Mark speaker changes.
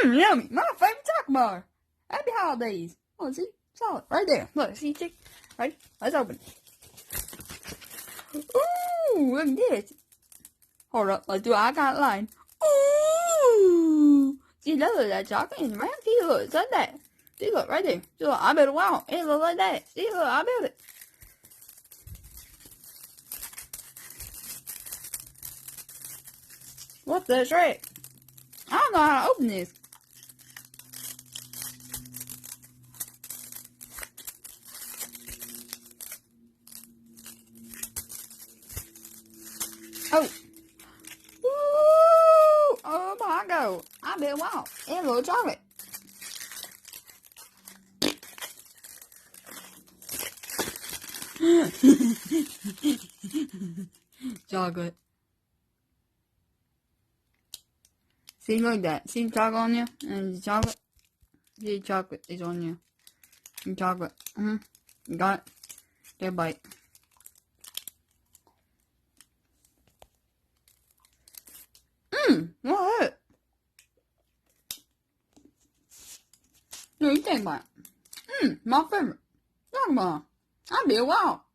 Speaker 1: Yummy. My favorite taco bar. Happy holidays. Oh, see? Solid. Right there. Look, see, chick? Right? Let's open. Ooh, look at this. Hold up. Let's do an icon line. Ooh. See, that look like chocolate in the mouth. See, look, it's like that. See, look, right there. See, look, I built a wall. It looks like that. See, look, I built it. What's that trick? I don't know how to open this. Oh. Woo! Oh my God. I built a wall. It looks chocolate. Chocolate. See, look at that. See the chocolate on you? And the chocolate? See, chocolate is on you. And chocolate. You got it? Take a bite. What's it? No, you take a bite. My favorite. Talk about it. I'll be a while.